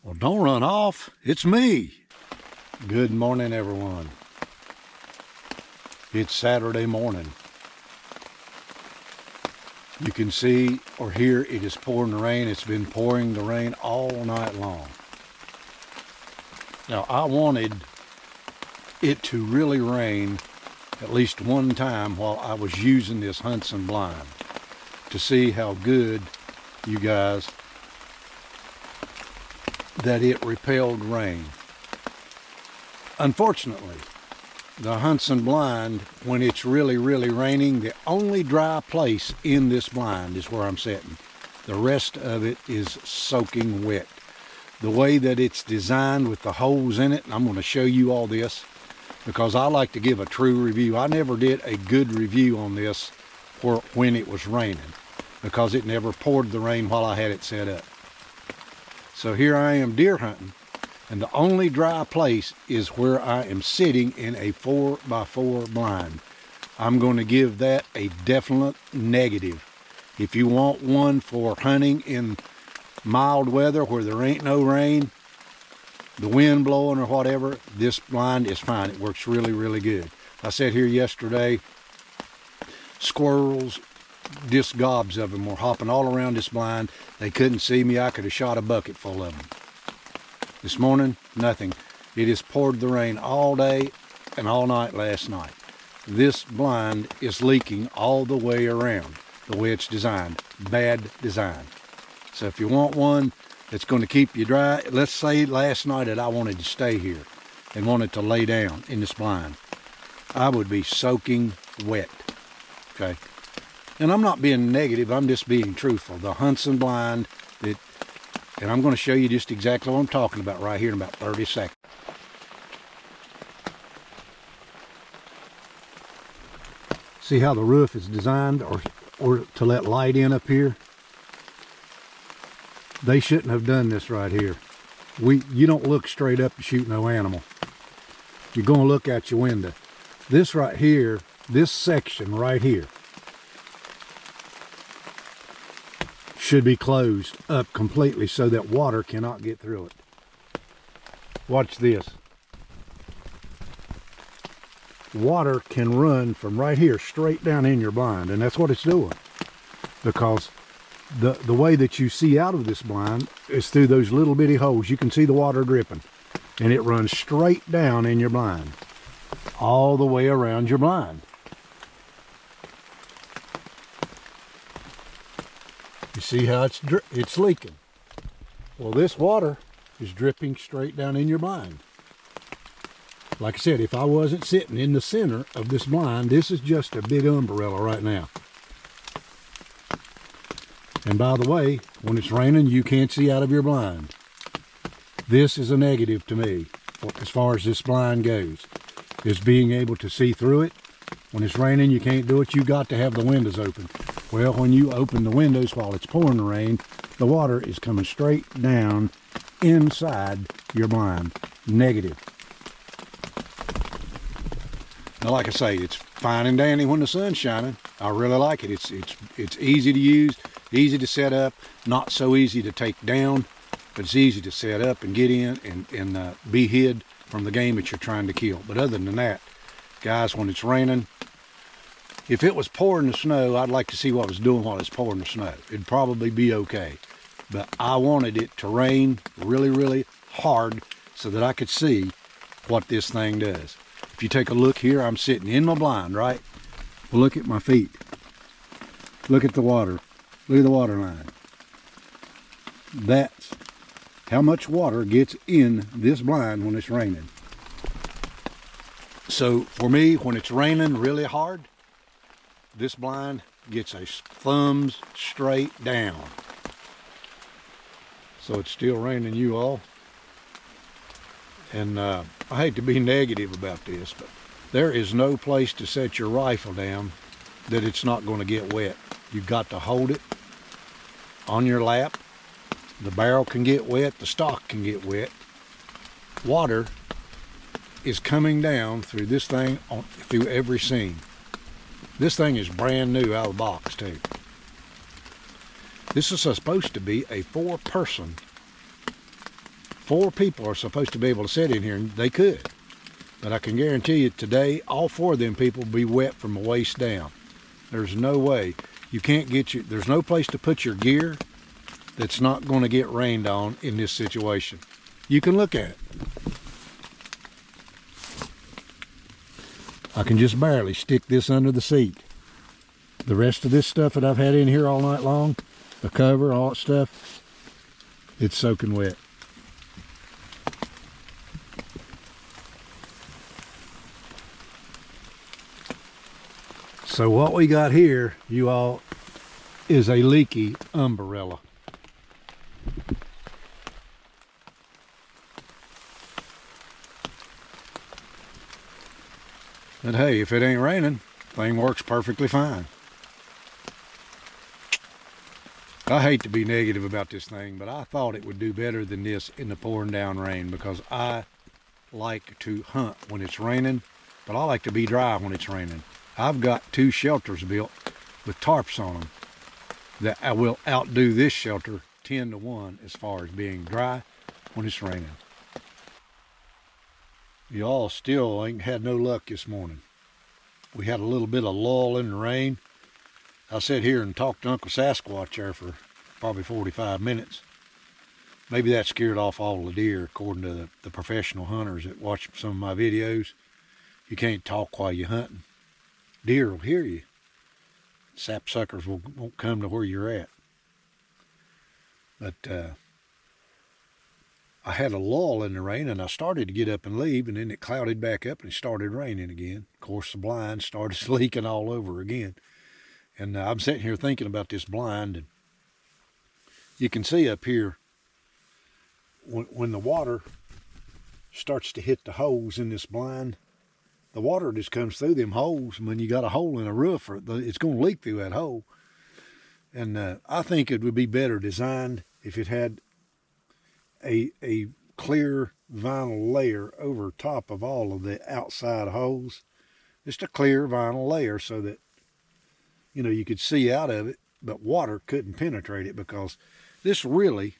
Well, don't run off. It's me. Good morning, everyone. It's Saturday morning. You can see or hear it is pouring rain. It's been pouring the rain all night long. Now, I wanted it to really rain at least one time while I was using this huntsen blind to see how good, you guys, that it repelled rain. Unfortunately, the huntsen blind, when it's really raining, the only dry place in this blind is where I'm sitting. The rest of it is soaking wet. The way that it's designed with the holes in it, and I'm going to show you all this because I like to give a true review. I never did a good review on this when it was raining because it never poured the rain while I had it set up. So here I am deer hunting, and the only dry place is where I am sitting in a 4x4 blind. I'm going to give that a definite negative. If you want one for hunting in mild weather where there ain't no rain, the wind blowing or whatever, this blind is fine. It works really good. I sat here yesterday, squirrels, just gobs of them were hopping all around this blind. They couldn't see me. I could have shot a bucket full of them. This morning, nothing. It has poured the rain all day and all night last night. This blind is leaking all the way around the way it's designed. Bad design. So if you want one that's going to keep you dry, let's say last night that I wanted to stay here and wanted to lay down in this blind, I would be soaking wet. Okay? And I'm not being negative, I'm just being truthful. The huntsen blind, and I'm going to show you just exactly what I'm talking about right here in about 30 seconds. See how the roof is designed or to let light in up here? They shouldn't have done this right here. You don't look straight up to shoot no animal. You're going to look out your window. This right here, this section right here, should be closed up completely so that water cannot get through it. Watch this. Water can run from right here straight down in your blind, and that's what it's doing. Because the way that you see out of this blind is through those little bitty holes. You can see the water dripping, and it runs straight down in your blind, all the way around your blind. You see how it's leaking? Well, this water is dripping straight down in your blind. Like I said, if I wasn't sitting in the center of this blind, this is just a big umbrella right now. And by the way, when it's raining, you can't see out of your blind. This is a negative to me as far as this blind goes, is being able to see through it. When it's raining, you can't do it. You got to have the windows open. Well, when you open the windows while it's pouring the rain, the water is coming straight down inside your blind. Negative. Now, like I say, it's fine and dandy when the sun's shining. I really like it. It's easy to use, easy to set up, not so easy to take down, but it's easy to set up and get in and be hid from the game that you're trying to kill. But other than that, guys, when it's raining, if it was pouring the snow, I'd like to see what it was doing while it's pouring the snow. It'd probably be okay. But I wanted it to rain really hard so that I could see what this thing does. If you take a look here, I'm sitting in my blind, right? Well, look at my feet. Look at the water. Look at the water line. That's how much water gets in this blind when it's raining. So for me, when it's raining really hard, this blind gets a thumbs straight down. So it's still raining, you all. And I hate to be negative about this, but there is no place to set your rifle down that it's not going to get wet. You've got to hold it on your lap. The barrel can get wet, the stock can get wet. Water is coming down through this thing, through every seam. This thing is brand new out of the box too. This is supposed to be a 4-person 4 people are supposed to be able to sit in here, and they could. But I can guarantee you today, all 4 of them people will be wet from the waist down. There's no way. You can't get there's no place to put your gear that's not going to get rained on in this situation. You can look at it. I can just barely stick this under the seat. The rest of this stuff that I've had in here all night long, the cover, all that stuff, it's soaking wet. So what we got here, you all, is a leaky umbrella. But hey, if it ain't raining, thing works perfectly fine. I hate to be negative about this thing, but I thought it would do better than this in the pouring down rain, because I like to hunt when it's raining, but I like to be dry when it's raining. I've got 2 shelters built with tarps on them that I will outdo this shelter 10 to 1 as far as being dry when it's raining. Y'all still ain't had no luck this morning. We had a little bit of lull in the rain. I sat here and talked to Uncle Sasquatch there for probably 45 minutes. Maybe that scared off all the deer, according to the professional hunters that watch some of my videos. You can't talk while you're hunting. Deer will hear you. Sapsuckers won't come to where you're at. But I had a lull in the rain, and I started to get up and leave, and then it clouded back up and it started raining again. Of course, the blind started leaking all over again. And I'm sitting here thinking about this blind, and you can see up here when the water starts to hit the holes in this blind, the water just comes through them holes, and when you got a hole in a roof, it's going to leak through that hole. And I think it would be better designed if it had a clear vinyl layer over top of all of the outside holes. Just a clear vinyl layer so that, you know, you could see out of it, but water couldn't penetrate it, because this really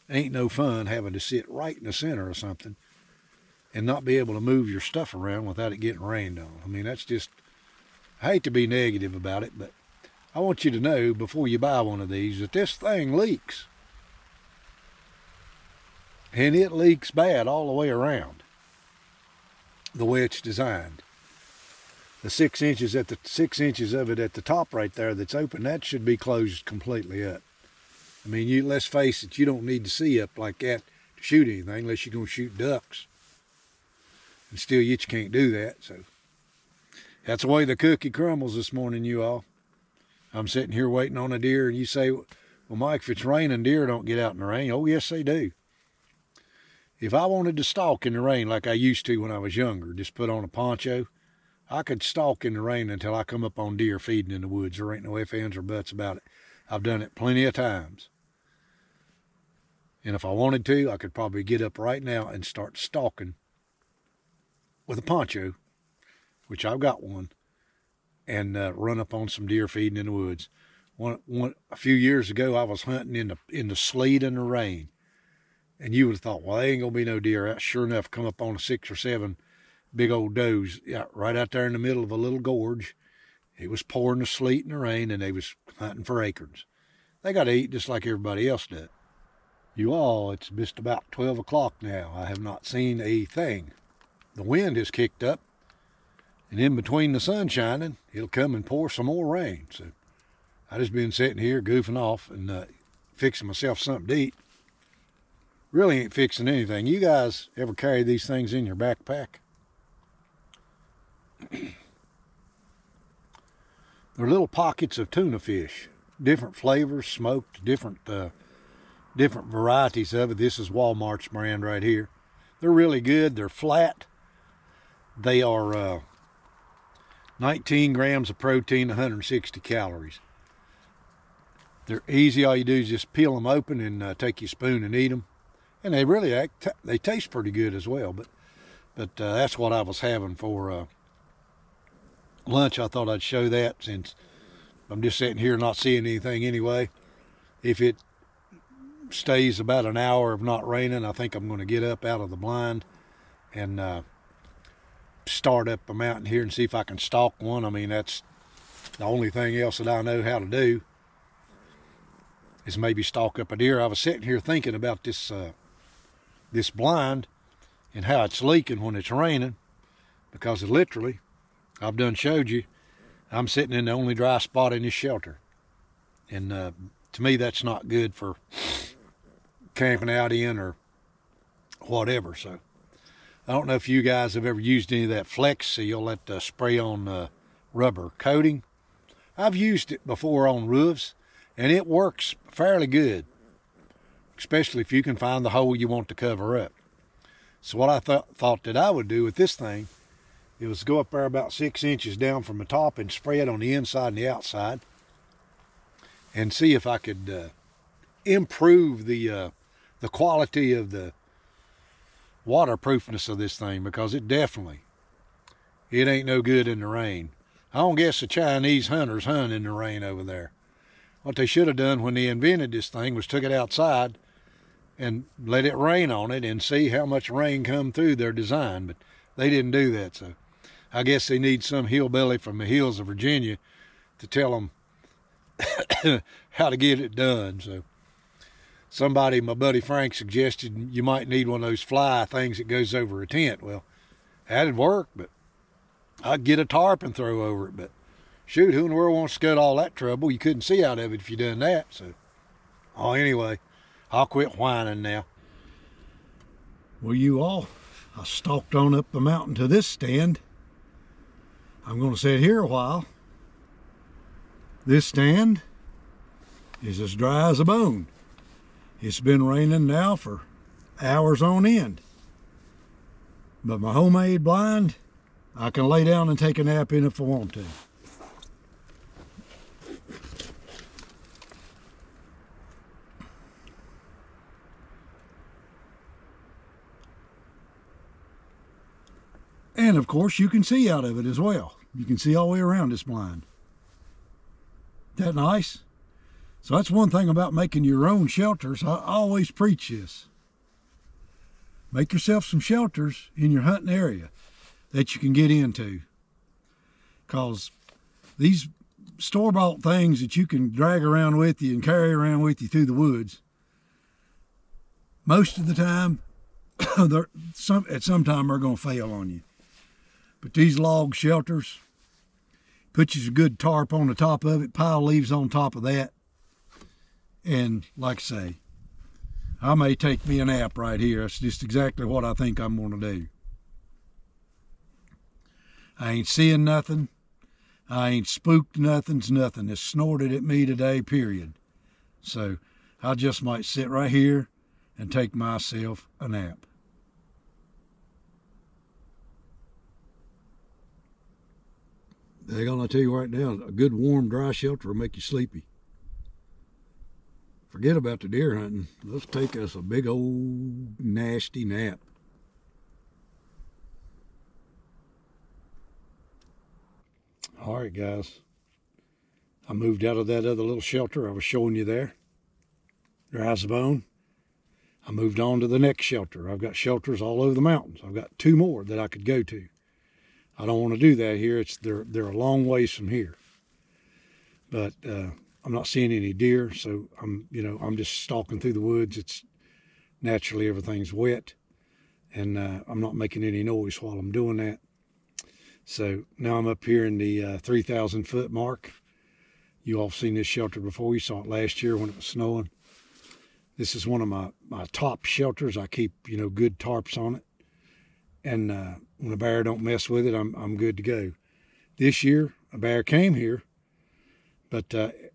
ain't no fun having to sit right in the center of something and not be able to move your stuff around without it getting rained on. I mean, that's just, I hate to be negative about it, but I want you to know before you buy one of these that this thing leaks. And it leaks bad all the way around, the way it's designed. The 6 inches of it at the top right there that's open, that should be closed completely up. I mean, let's face it, you don't need to see up like that to shoot anything unless you're going to shoot ducks. And still yet you can't do that. So that's the way the cookie crumbles this morning, you all. I'm sitting here waiting on a deer, and you say, well, Mike, if it's raining, deer don't get out in the rain. Oh, yes, they do. If I wanted to stalk in the rain like I used to when I was younger, just put on a poncho, I could stalk in the rain until I come up on deer feeding in the woods. There ain't no ifs, ands, or buts about it. I've done it plenty of times. And if I wanted to, I could probably get up right now and start stalking with a poncho, which I've got one, and run up on some deer feeding in the woods. A few years ago, I was hunting in the sleet and the rain. And you would have thought, well, there ain't going to be no deer. Sure enough, come up on 6 or 7 big old does, right out there in the middle of a little gorge. It was pouring the sleet and the rain, and they was hunting for acorns. They got to eat just like everybody else does. You all, it's just about 12 o'clock now. I have not seen a thing. The wind has kicked up, and in between the sun shining, it'll come and pour some more rain. So I just been sitting here goofing off and fixing myself something to eat. Really ain't fixing anything. You guys ever carry these things in your backpack? They're little pockets of tuna fish, different flavors, smoked, different varieties of it. This is Walmart's brand right here. They're really good. They're flat. They are 19 grams of protein, 160 calories. They're easy. All you do is just peel them open and take your spoon and eat them. And they taste pretty good as well. But that's what I was having for lunch. I thought I'd show that since I'm just sitting here not seeing anything anyway. If it stays about an hour of not raining, I think I'm going to get up out of the blind and start up the mountain here and see if I can stalk one. I mean, that's the only thing else that I know how to do, is maybe stalk up a deer. I was sitting here thinking about this this blind and how it's leaking when it's raining, because literally, I've done showed you, I'm sitting in the only dry spot in this shelter. And to me, that's not good for camping out in or whatever. So I don't know if you guys have ever used any of that Flex Seal, that spray on rubber coating. I've used it before on roofs, and it works fairly good, especially if you can find the hole you want to cover up. So what I thought that I would do with this thing, it was go up there about 6 inches down from the top and spray it on the inside and the outside, and see if I could improve the quality of the waterproofness of this thing, because it ain't no good in the rain. I don't guess the Chinese hunters hunt in the rain over there. What they should have done when they invented this thing was took it outside and let it rain on it and see how much rain come through their design, but they didn't do that. So I guess they need some hillbilly from the hills of Virginia to tell them how to get it done. So somebody, my buddy Frank, suggested you might need one of those fly things that goes over a tent. Well, that'd work, but I'd get a tarp and throw over it. But shoot, who in the world wants to go to all that trouble? You couldn't see out of it if you done that. So, anyway, I'll quit whining now. Well, you all, I stalked on up the mountain to this stand. I'm going to sit here a while. This stand is as dry as a bone. It's been raining now for hours on end. But my homemade blind, I can lay down and take a nap in if I want to. And of course, you can see out of it as well. You can see all the way around this blind. Isn't that nice? So that's one thing about making your own shelters. I always preach this. Make yourself some shelters in your hunting area that you can get into. Because these store-bought things that you can drag around with you and carry around with you through the woods, most of the time, at some time they're going to fail on you. But these log shelters, put you a good tarp on the top of it, pile leaves on top of that, and like I say, I may take me a nap right here. That's just exactly what I think I'm going to do. I ain't seeing nothing. I ain't spooked nothing's nothing. It's snorted at me today, period. So I just might sit right here and take myself a nap. They're going to tell you right now, a good warm dry shelter will make you sleepy. Forget about the deer hunting. Let's take us a big old nasty nap. All right, guys. I moved out of that other little shelter I was showing you there. Dry as a bone. I moved on to the next shelter. I've got shelters all over the mountains. I've got 2 more that I could go to. I don't want to do that here. They're a long ways from here. But I'm not seeing any deer, so I'm just stalking through the woods. It's naturally everything's wet, and I'm not making any noise while I'm doing that. So now I'm up here in the 3,000 foot mark. You all have seen this shelter before. You saw it last year when it was snowing. This is one of my top shelters. I keep good tarps on it, and when a bear don't mess with it, I'm good to go. This year a bear came here, but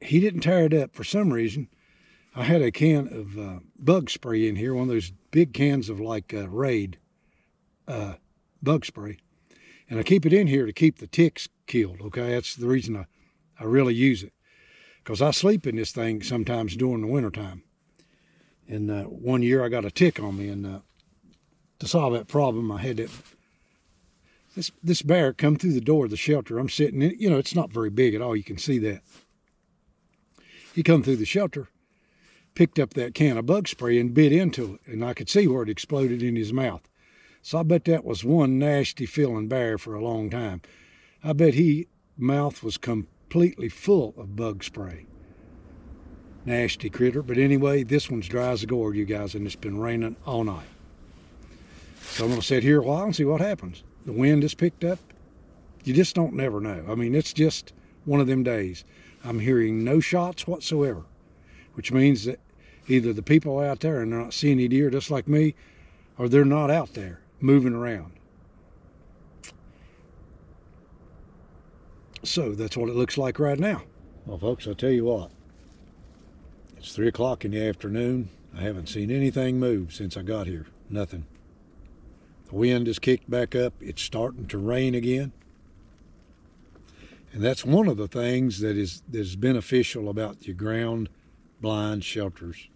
he didn't tear it up for some reason. I had a can of bug spray in here, one of those big cans of like Raid bug spray. And I keep it in here to keep the ticks killed, okay? That's the reason I really use it. Because I sleep in this thing sometimes during the wintertime. And one year I got a tick on me, and to solve that problem, I had this bear come through the door of the shelter. I'm sitting in, it's not very big at all. You can see that. He come through the shelter, picked up that can of bug spray and bit into it, and I could see where it exploded in his mouth. So I bet that was one nasty feeling bear for a long time. I bet his mouth was completely full of bug spray. Nasty critter. But anyway, this one's dry as a gourd, you guys, and it's been raining all night. So I'm going to sit here a while and see what happens. The wind has picked up. You just don't never know. I mean, it's just one of them days. I'm hearing no shots whatsoever, which means that either the people out there and they're not seeing any deer just like me, or they're not out there moving around. So that's what it looks like right now. Well, folks, I'll tell you what. It's 3 o'clock in the afternoon. I haven't seen anything move since I got here. Nothing. The wind has kicked back up. It's starting to rain again. And that's one of the things that is beneficial about your ground blind shelters.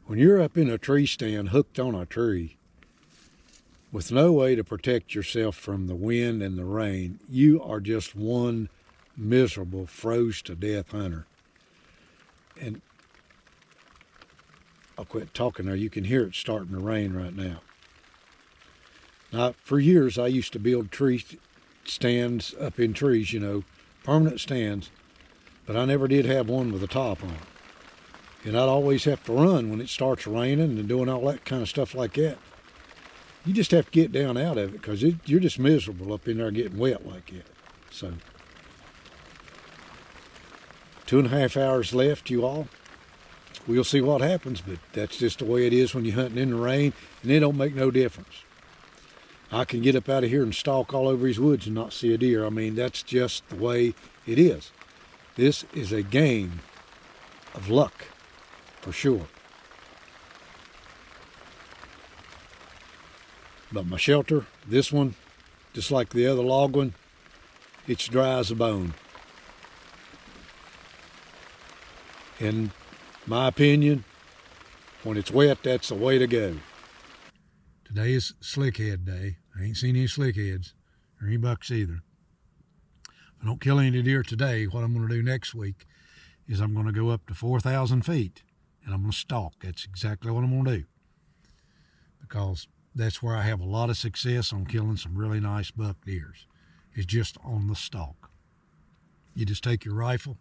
When you're up in a tree stand hooked on a tree with no way to protect yourself from the wind and the rain, you are just one miserable, froze to death hunter. And I'll quit talking there. You can hear it starting to rain right now. Now, for years, I used to build tree stands up in trees, you know, permanent stands, but I never did have one with a top on it. And I'd always have to run when it starts raining and doing all that kind of stuff like that. You just have to get down out of it because you're just miserable up in there getting wet like that. So, 2.5 hours left, you all. We'll see what happens, but that's just the way it is when you're hunting in the rain, and it don't make no difference. I can get up out of here and stalk all over these woods and not see a deer. I mean, that's just the way it is. This is a game of luck, for sure. But my shelter, this one, just like the other log one, it's dry as a bone. In my opinion, when it's wet, that's the way to go. Today is slickhead day. I ain't seen any slickheads or any bucks either. If I don't kill any deer today, what I'm going to do next week is I'm going to go up to 4,000 feet and I'm going to stalk. That's exactly what I'm going to do, because that's where I have a lot of success on killing some really nice buck deers, is just on the stalk. You just take your rifle,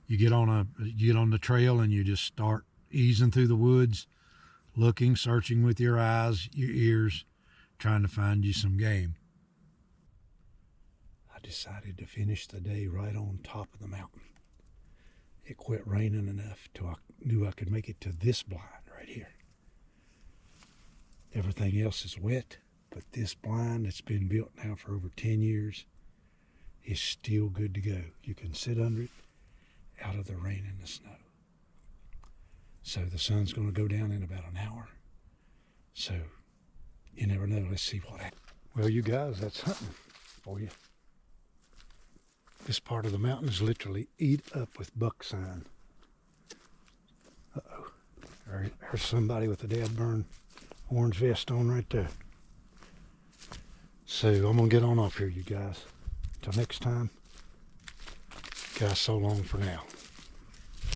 you get on the trail, and you just start easing through the woods, looking, searching with your eyes, your ears, trying to find you some game. I decided to finish the day right on top of the mountain. It quit raining enough till I knew I could make it to this blind right here. Everything else is wet, but this blind that's been built now for over 10 years is still good to go. You can sit under it out of the rain and the snow. So the sun's going to go down in about an hour. So you never know. Let's see what happens. Well, you guys, that's hunting for you. This part of the mountain is literally eat up with buck sign. Uh-oh. There's somebody with a dead burn orange vest on right there. So I'm going to get on off here, you guys. Until next time, guys, so long for now.